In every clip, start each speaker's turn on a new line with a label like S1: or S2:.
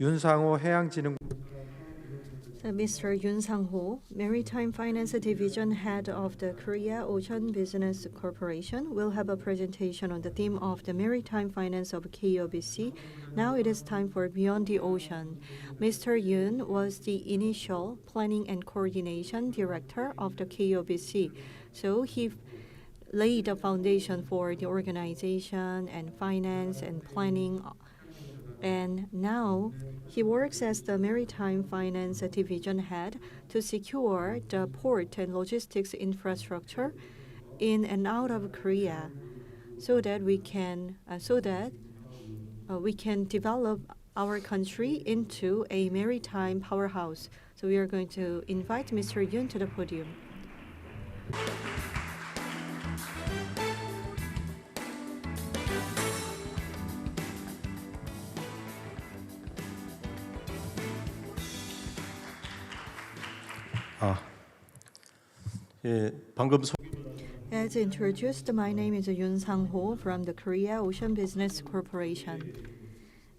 S1: 윤상호 해양진흥
S2: So Mr. Yoon Snag-ho, Maritime Finance Division Head of the Korea Ocean Business Corporation, will have a presentation on the theme of the Maritime Finance of KOBC. Now it is time for Beyond the Ocean. Mr. Yoon was the initial Planning and Coordination Director of the KOBC, so he laid a foundation for the organization and finance and planning. And now he works as the Maritime Finance Division Head to secure the port and logistics infrastructure in and out of Korea, so that we can develop our country into a maritime powerhouse. So we are going to invite Mr. Yoon to the podium.
S1: 방금
S2: As introduced, my name is Yoon Snag-ho from the Korea Ocean Business Corporation.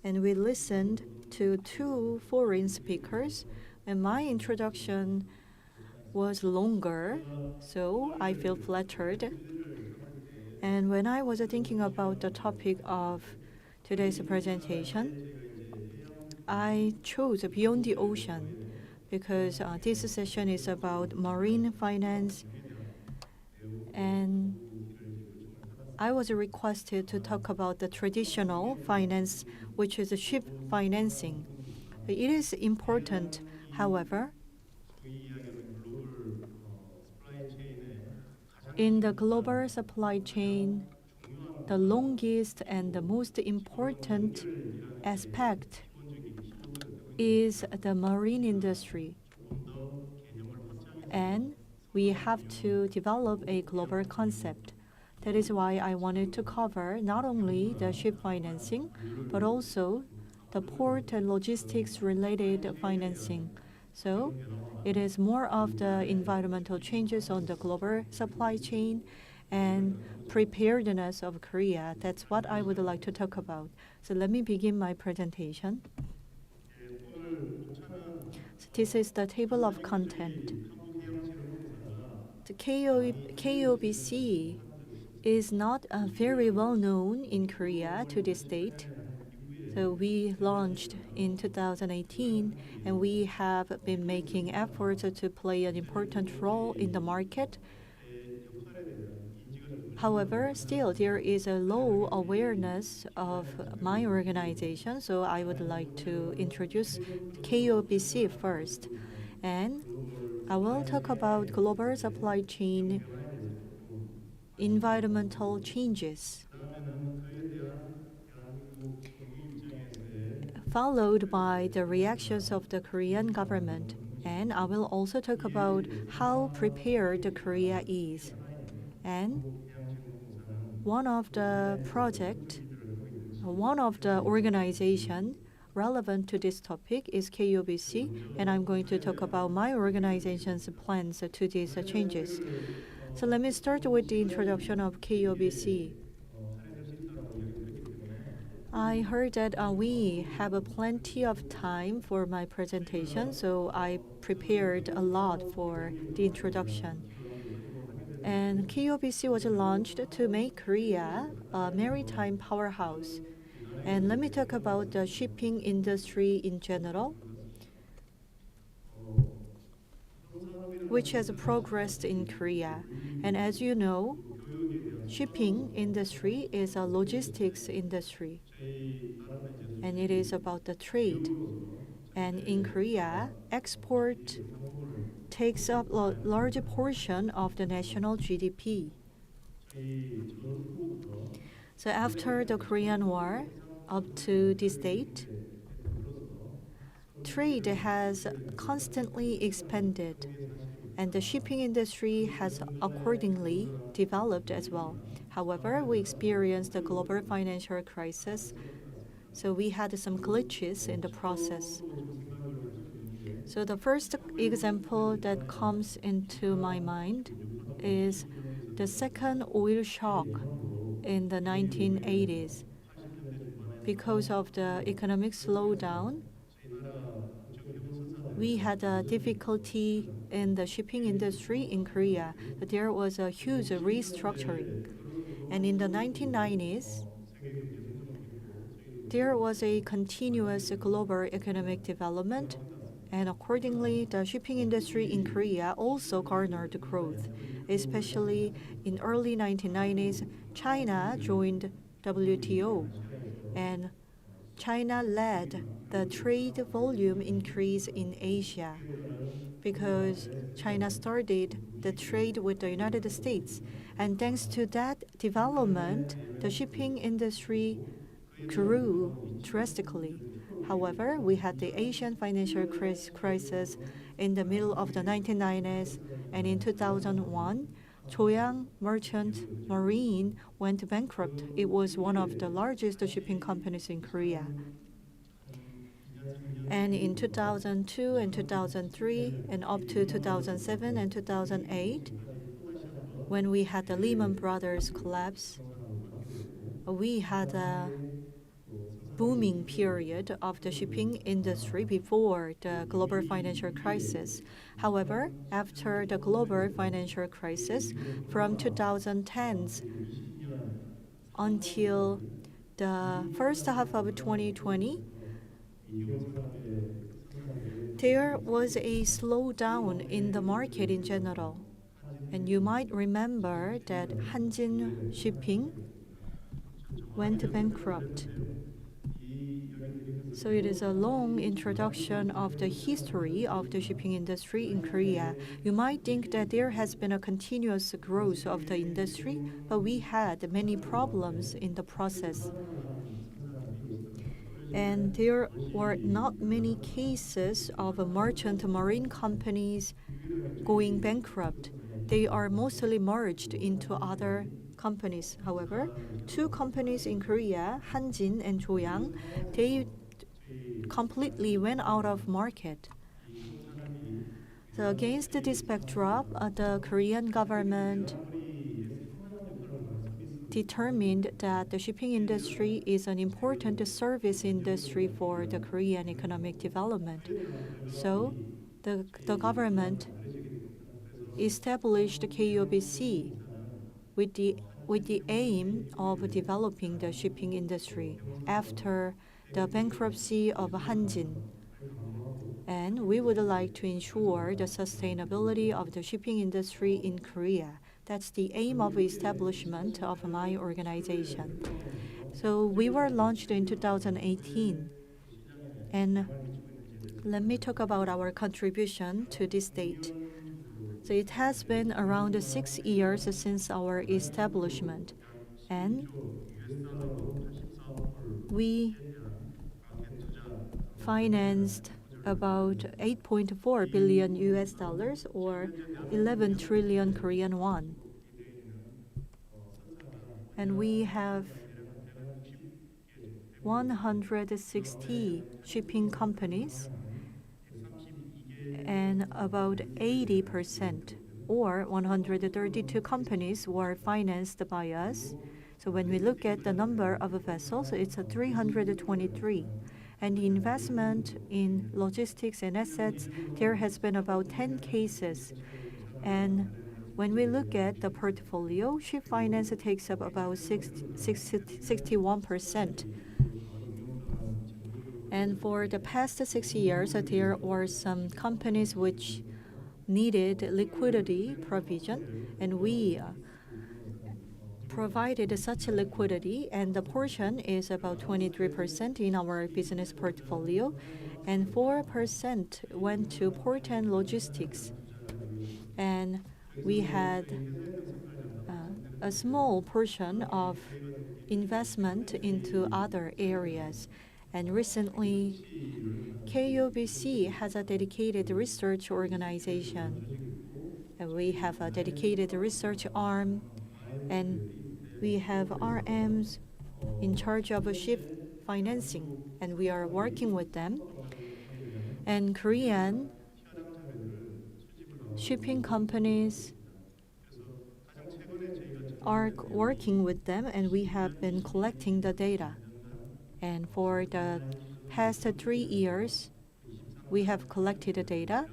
S2: And we listened to two foreign speakers, and my introduction was longer, so I feel flattered. And when I was thinking about the topic of today's presentation, I chose Beyond the Ocean because this session is about marine finance, and I was requested to talk about the traditional finance, which is ship financing. It is important, however, in the global supply chain, the longest and the most important aspect is the marine industry. And we have to develop a global concept. That is why I wanted to cover not only the ship financing, but also the port and logistics related financing. So it is more of the environmental changes on the global supply chain and preparedness of Korea. That's what I would like to talk about. So let me begin my presentation. So this is the table of content. The KOBC is not very well known in Korea to this date. So we launched in 2018, and we have been making efforts to play an important role in the market. However, still there is a low awareness of my organization, so I would like to introduce KOBC first. And I will talk about global supply chain environmental changes, followed by the reactions of the Korean government. And I will also talk about how prepared Korea is. And one of the organization relevant to this topic is KOBC, and I'm going to talk about my organization's plans to these changes. So let me start with the introduction of KOBC. I heard that we have plenty of time for my presentation, so I prepared a lot for the introduction. And KOBC was launched to make Korea a maritime powerhouse. And let me talk about the shipping industry in general, which has progressed in Korea. And as you know, shipping industry is a logistics industry, and it is about the trade. And in Korea, export takes up a large portion of the national GDP. So after the Korean War, up to this date, trade has constantly expanded, and the shipping industry has accordingly developed as well. However, we experienced the global financial crisis, so we had some glitches in the process. So the first example that comes into my mind is the second oil shock in the 1980s. Because of the economic slowdown, we had a difficulty in the shipping industry in Korea. There was a huge restructuring. And in the 1990s, there was a continuous global economic development, and accordingly, the shipping industry in Korea also garnered growth. Especially in early 1990s, China joined WTO, and China led the trade volume increase in Asia because China started the trade with the United States. And thanks to that development, the shipping industry grew drastically. However, we had the Asian financial crisis in the middle of the 1990s, and in 2001, Joyoung Merchant Marine went bankrupt. It was one of the largest shipping companies in Korea. And in 2002 and 2003 and up to 2007 and 2008, when we had the Lehman Brothers collapse, we had a booming period of the shipping industry before the global financial crisis. However, after the global financial crisis from 2010s until the first half of 2020, there was a slowdown in the market in general. And you might remember that Hanjin Shipping went bankrupt. So it is a long introduction of the history of the shipping industry in Korea. You might think that there has been a continuous growth of the industry, but we had many problems in the process. And there were not many cases of merchant marine companies going bankrupt. They are mostly merged into other companies. However, two companies in Korea, Hanjin and Joyoung, they completely went out of market. So against this backdrop, the Korean government determined that the shipping industry is an important service industry for the Korean economic development. So the government established KOBC with the aim of developing the shipping industry after the bankruptcy of Hanjin. And we would like to ensure the sustainability of the shipping industry in Korea. That's the aim of establishment of my organization. So we were launched in 2018. And let me talk about our contribution to this date. So it has been around 6 years since our establishment. And we financed about 8.4 billion US dollars or 11 trillion Korean won. And we have 160 shipping companies, and about 80% or 132 companies were financed by us. So when we look at the number of vessels, it's 323. And the investment in logistics and assets, there has been about 10 cases. And when we look at the portfolio, ship finance takes up about 61%. And for the past 6 years, there were some companies which needed liquidity provision, and we provided such liquidity, and the portion is about 23% in our business portfolio, and 4% went to port and logistics. And we had a small portion of investment into other areas. And recently, KOBC has a dedicated research organization. And we have a dedicated research arm, and we have RMs in charge of ship financing, and we are working with them. And Korean shipping companies are working with them, and we have been collecting the data. And for the past 3 years, we have collected the data,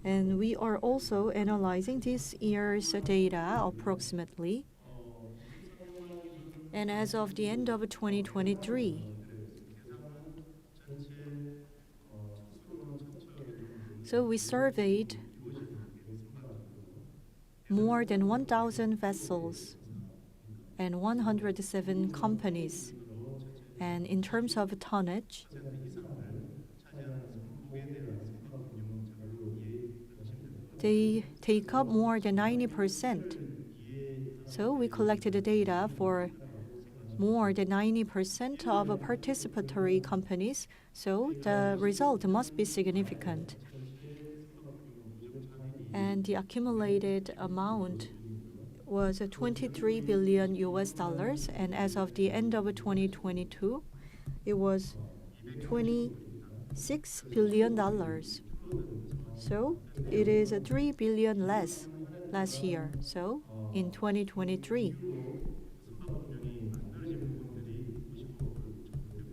S2: and we are also analyzing this year's data approximately. And as of the end of 2023, so we surveyed more than 1,000 vessels and 107 companies. And in terms of tonnage, they take up more than 90%. So we collected the data for more than 90% of participatory companies, so the result must be significant. And the accumulated amount was 23 billion US dollars, and as of the end of 2022, it was 26 billion dollars. So it is 3 billion less last year. So in 2023,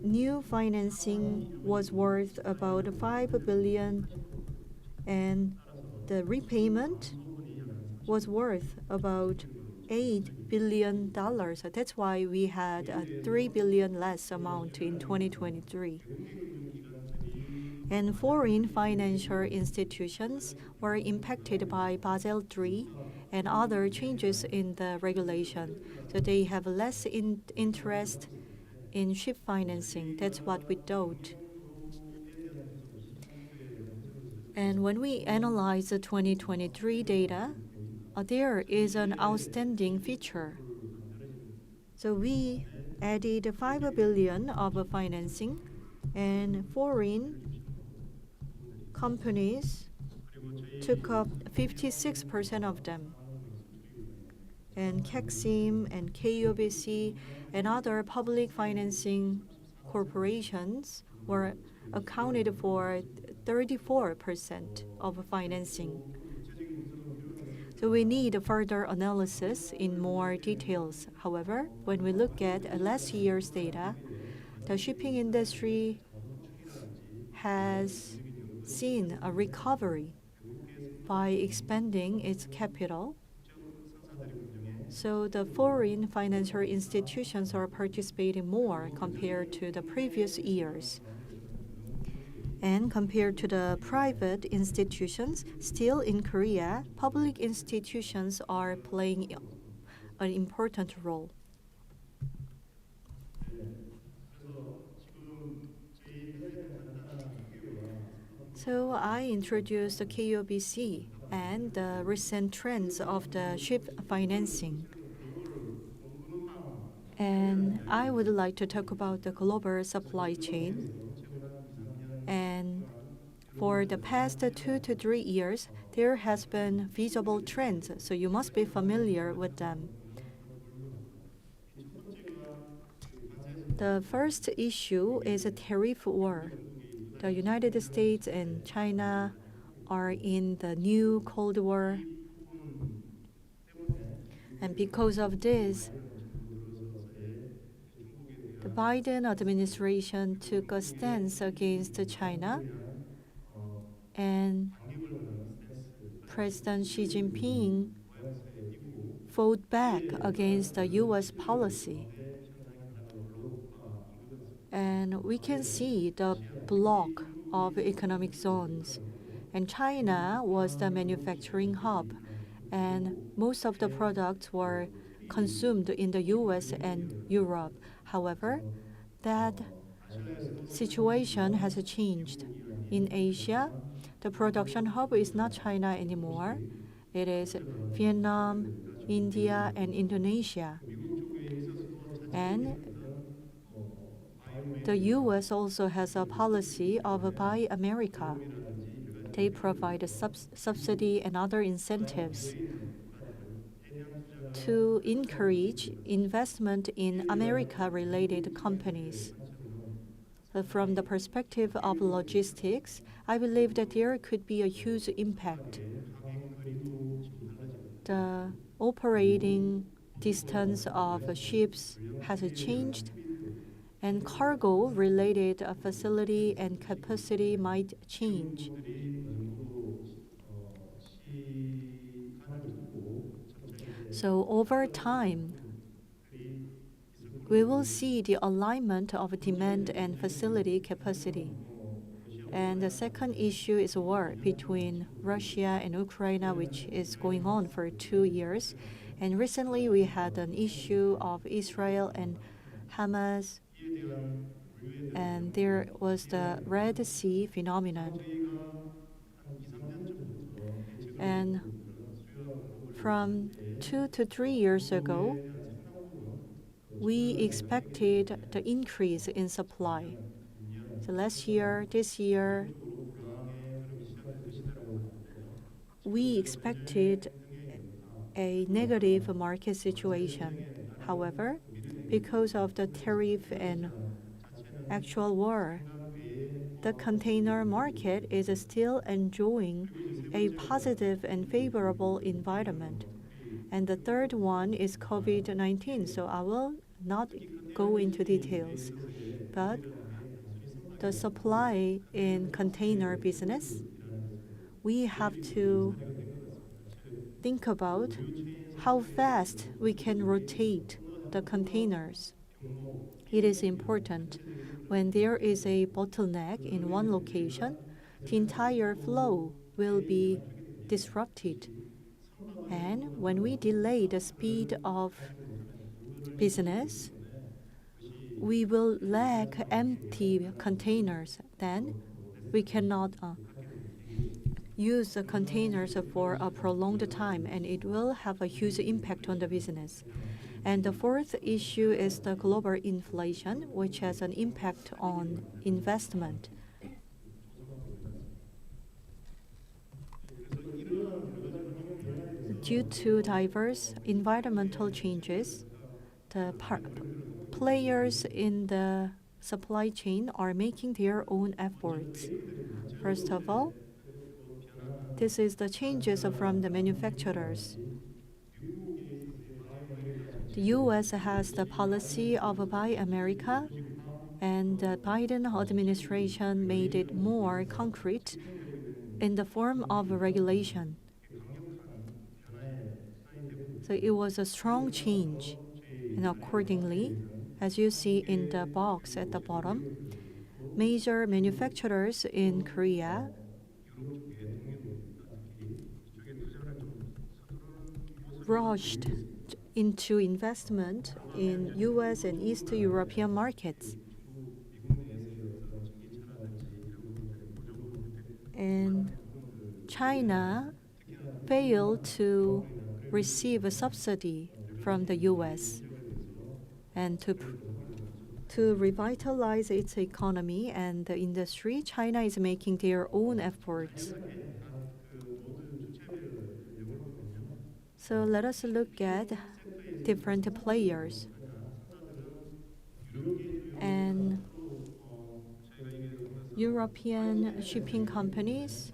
S2: new financing was worth about 5 billion, and the repayment was worth about $8 billion. That's why we had a 3 billion less amount in 2023. And foreign financial institutions were impacted by Basel III and other changes in the regulation. So they have less interest in ship financing. That's what we thought. And when we analyze the 2023 data, there is an outstanding feature. So we added 5 billion of financing, and foreign companies took up 56% of them. And KEXIM and KOBC and other public financing corporations were accounted for 34% of financing. So we need further analysis in more details. However, when we look at last year's data, the shipping industry has seen a recovery by expanding its capital. So the foreign financial institutions are participating more compared to the previous years. And compared to the private institutions, still in Korea, public institutions are playing an important role. So I introduced the KOBC and the recent trends of the ship financing. And I would like to talk about the global supply chain. And for the past 2 to 3 years, there has been visible trends, so you must be familiar with them. The first issue is a tariff war. The United States and China are in the new Cold War. And because of this, the Biden administration took a stance against China, and President Xi Jinping fought back against the U.S. policy. And we can see the block of economic zones. And China was the manufacturing hub, and most of the products were consumed in the US and Europe. However, that situation has changed. In Asia, the production hub is not China anymore. It is Vietnam, India, and Indonesia. And the US also has a policy of Buy America. They provide a subsidy and other incentives to encourage investment in America-related companies. But from the perspective of logistics, I believe that there could be a huge impact. The operating distance of ships has changed, and cargo-related facility and capacity might change. So over time, we will see the alignment of demand and facility capacity. And the second issue is war between Russia and Ukraine, which is going on for 2 years. And recently we had an issue of Israel and Hamas, and there was the Red Sea phenomenon. And from 2 to 3 years ago, we expected the increase in supply. So last year, this year, we expected a negative market situation. However, because of the tariff and actual war, the container market is still enjoying a positive and favorable environment. And the third one is COVID-19. So I will not go into details, but the supply in container business, we have to think about how fast we can rotate the containers. It is important when there is a bottleneck in one location, the entire flow will be disrupted. And when we delay the speed of business, we will lack empty containers. Then we cannot use the containers for a prolonged time, and it will have a huge impact on the business. And the fourth issue is the global inflation, which has an impact on investment. Due to diverse environmental changes, the players in the supply chain are making their own efforts. First of all, this is the changes from the manufacturers. The U.S. has the policy of Buy America, and the Biden administration made it more concrete in the form of regulation. So it was a strong change, and accordingly, as you see in the box at the bottom, major manufacturers in Korea rushed into investment in US and East European markets. And China failed to receive a subsidy from the US. And to revitalize its economy and the industry, China is making their own efforts. So let us look at different players. And European shipping companies.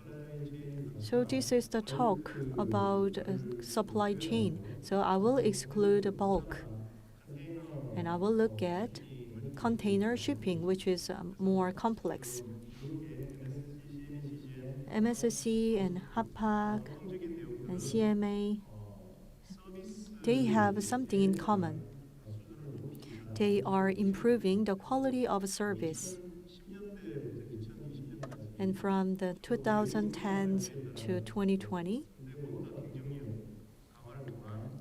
S2: So this is the talk about supply chain. So I will exclude bulk. And I will look at container shipping, which is more complex. MSC and Hapag and CMA, they have something in common. They are improving the quality of service. And from the 2010s to 2020,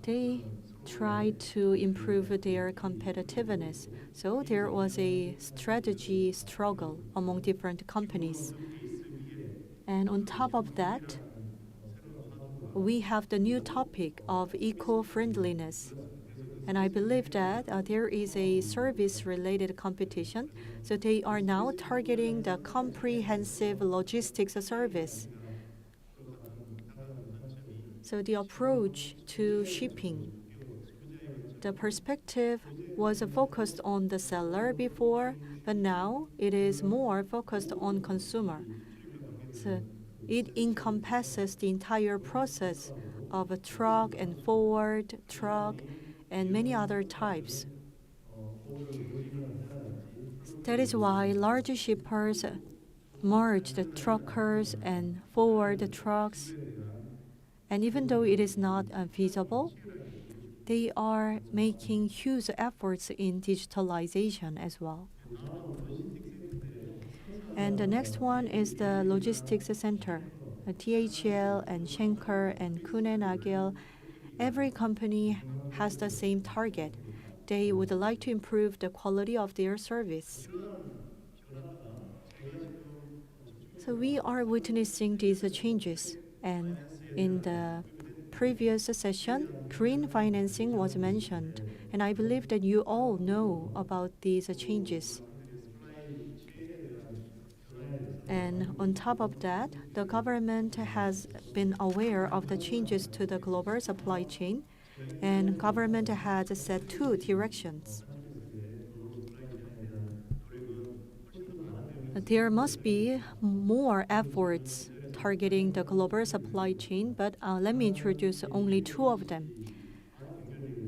S2: they tried to improve their competitiveness. So there was a strategy struggle among different companies. And on top of that, we have the new topic of eco-friendliness. And I believe that there is a service-related competition. So they are now targeting the comprehensive logistics service. So the approach to shipping, the perspective was focused on the seller before, but now it is more focused on consumer. So it encompasses the entire process of a truck and forward truck and many other types. That is why large shippers merge the truckers and forward the trucks. And even though it is not feasible, they are making huge efforts in digitalization as well. And the next one is the logistics center. THL and Schenker and Kuehne+Nagel, every company has the same target. They would like to improve the quality of their service. So we are witnessing these changes. And in the previous session, green financing was mentioned. And I believe that you all know about these changes. And on top of that, the government has been aware of the changes to the global supply chain, and government has set two directions. There must be more efforts targeting the global supply chain, but let me introduce only two of them.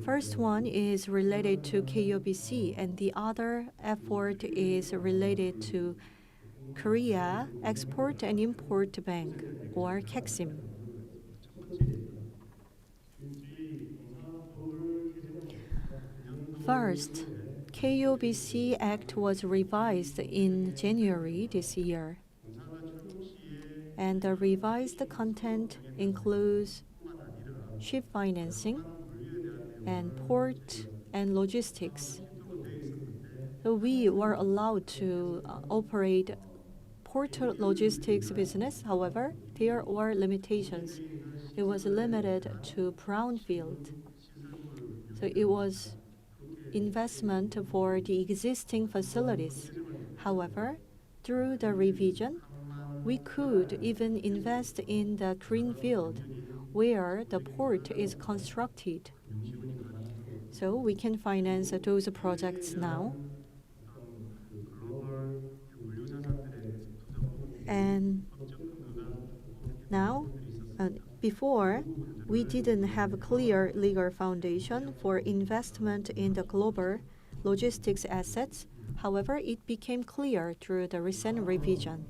S2: First one is related to KOBC, and the other effort is related to Korea Export and Import Bank, or KEXIM. First, KOBC Act was revised in January this year. And the revised content includes ship financing and port and logistics. So we were allowed to operate port logistics business. However, there were limitations. It was limited to brownfield. So it was investment for the existing facilities. However, through the revision, we could even invest in the greenfield where the port is constructed. So we can finance those projects now. And now, before, we didn't have a clear legal foundation for investment in the global logistics assets. However, it became clear through the recent revision.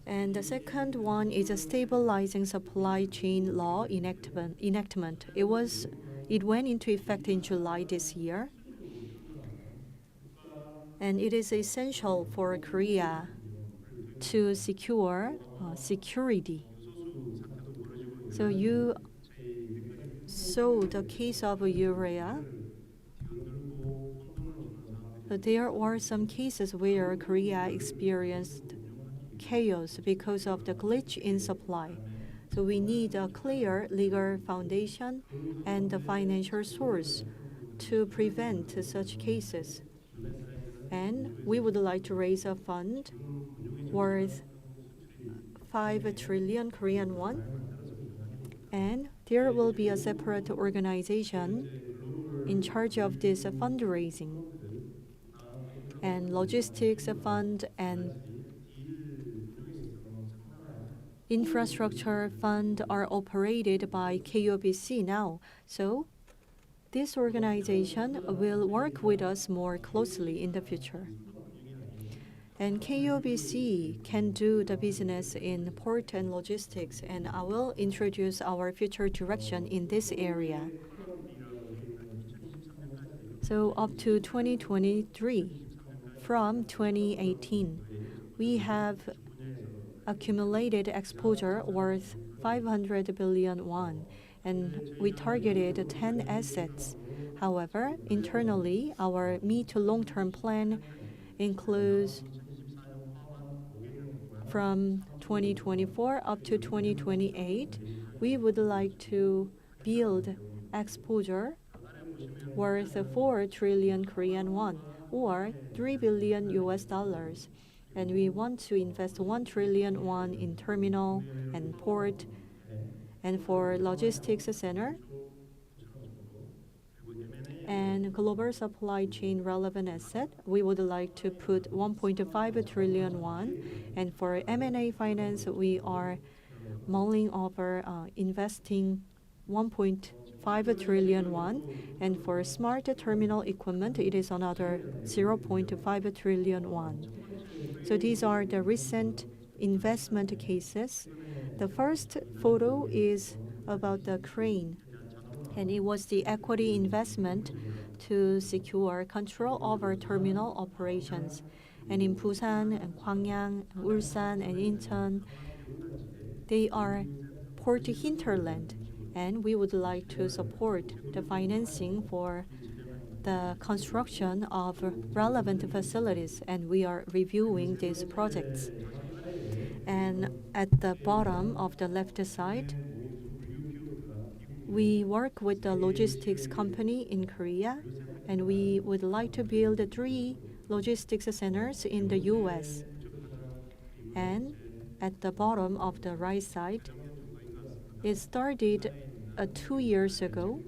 S2: And the second one is a stabilizing supply chain law enactment. It went into effect in July this year. And it is essential for Korea to secure security. So you saw the case of urea. But there were some cases where Korea experienced chaos because of the glitch in supply. So we need a clear legal foundation and a financial source to prevent such cases. And we would like to raise a fund worth 5 trillion Korean won. And there will be a separate organization in charge of this fundraising. And logistics fund and infrastructure fund are operated by KOBC now. So this organization will work with us more closely in the future. And KOBC can do the business in port and logistics, and I will introduce our future direction in this area. So up to 2023, from 2018, we have accumulated exposure worth 500 billion won, and we targeted 10 assets. However, internally, our mid to long-term plan includes from 2024 up to 2028, we would like to build exposure worth 4 trillion Korean won, or $3 billion US. And we want to invest 1 trillion won in terminal and port. And for logistics center and global supply chain relevant asset, we would like to put 1.5 trillion won. And for M&A finance, we are mulling over investing 0.5 trillion won, and for smart terminal equipment, it is another 0.5 trillion won. So these are the recent investment cases. The first photo is about the crane, and it was the equity investment to secure control over terminal operations. And in Busan and Gwangyang, Ulsan and Incheon, they are port hinterland, and we would like to support the financing for the construction of relevant facilities, and we are reviewing these projects. And at the bottom of the left side, we work with the logistics company in Korea, and we would like to build 3 logistics centers in the US. And at the bottom of the right side, it started 2 years ago,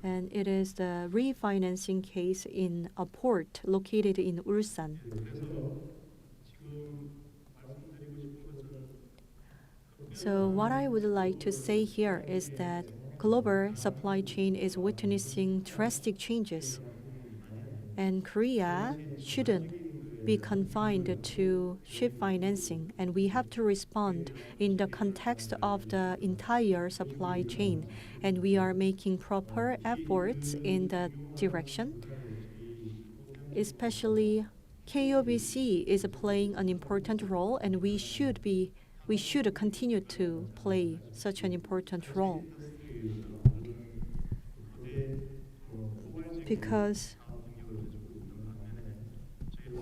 S2: and it is the refinancing case in a port located in Ulsan. So what I would like to say here is that global supply chain is witnessing drastic changes, and Korea shouldn't be confined to ship financing, and we have to respond in the context of the entire supply chain, and we are making proper efforts in that direction. Especially KOBC is playing an important role, and we should continue to play such an important role. Because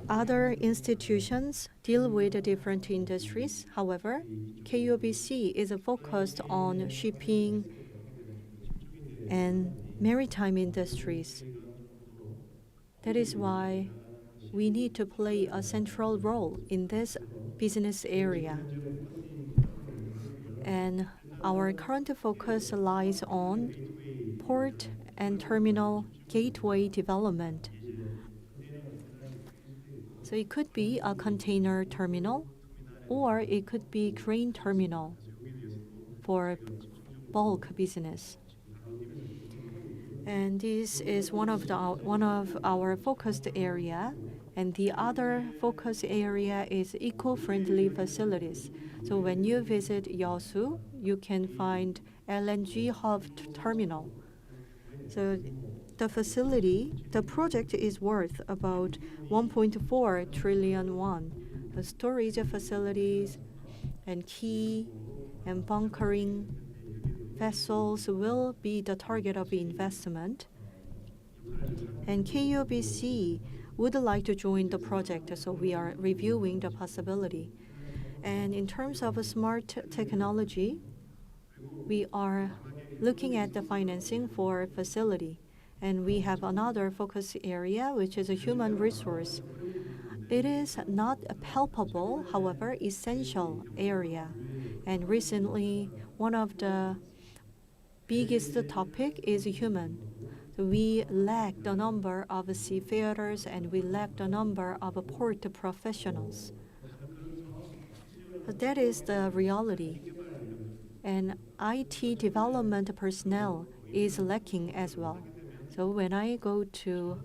S2: other institutions deal with different industries. However, KOBC is focused on shipping and maritime industries. That is why we need to play a central role in this business area. And our current focus lies on port and terminal gateway development. So it could be a container terminal, or it could be crane terminal for bulk business. And this is one of our focused area. And the other focus area is eco-friendly facilities. So when you visit Yeosu, you can find LNG hub terminal. So the project is worth about 1.4 trillion won. The storage facilities and quay and bunkering vessels will be the target of investment. And KOBC would like to join the project, so we are reviewing the possibility. And in terms of smart technology, we are looking at the financing for facility. And we have another focus area, which is a human resource. It is not a palpable, however, essential area. And recently, one of the biggest topic is human. So we lack the number of seafarers, and we lack the number of port professionals. But that is the reality. And IT development personnel is lacking as well. So when I go to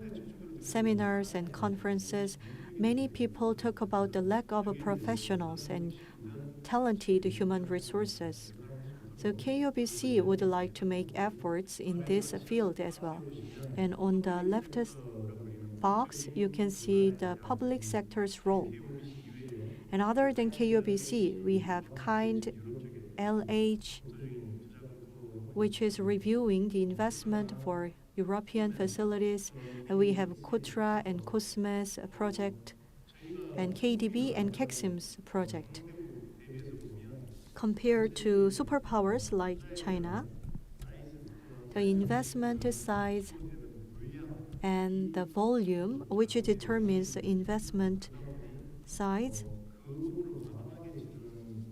S2: seminars and conferences, many people talk about the lack of professionals and talented human resources. So KOBC would like to make efforts in this field as well. And on the left box, you can see the public sector's role. And other than KOBC, we have KIND, LH, which is reviewing the investment for European facilities, and we have KOTRA and COSMES project, and KDB and KEXIM's project. Compared to superpowers like China, the investment size and the volume, which determines the investment size,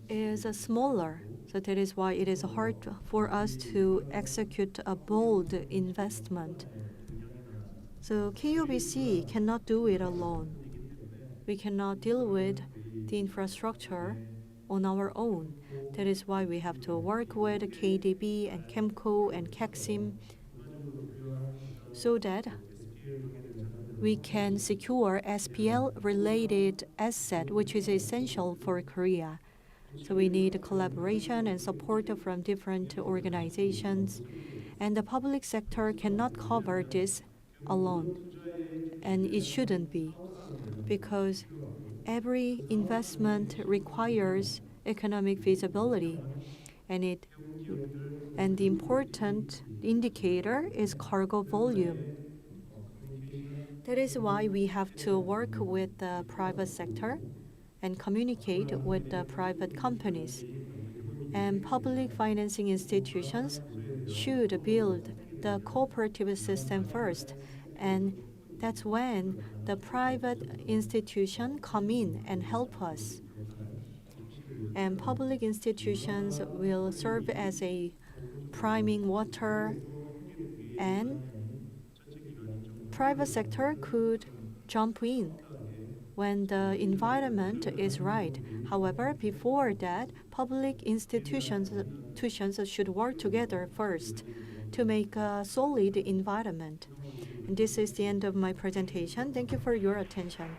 S2: is smaller. So that is why it is hard for us to execute a bold investment. So KOBC cannot do it alone. We cannot deal with the infrastructure on our own. That is why we have to work with KDB and KEMCO and KEXIM so that we can secure SPL-related asset, which is essential for Korea. So we need collaboration and support from different organizations, and the public sector cannot cover this alone, and it shouldn't be, because every investment requires economic feasibility, and the important indicator is cargo volume. That is why we have to work with the private sector and communicate with the private companies. And public financing institutions should build the cooperative system first, and that's when the private institutions come in and help us. And public institutions will serve as a priming water, and private sector could jump in when the environment is right. However, before that, public institutions should work together first to make a solid environment. And this is the end of my presentation. Thank you for your attention.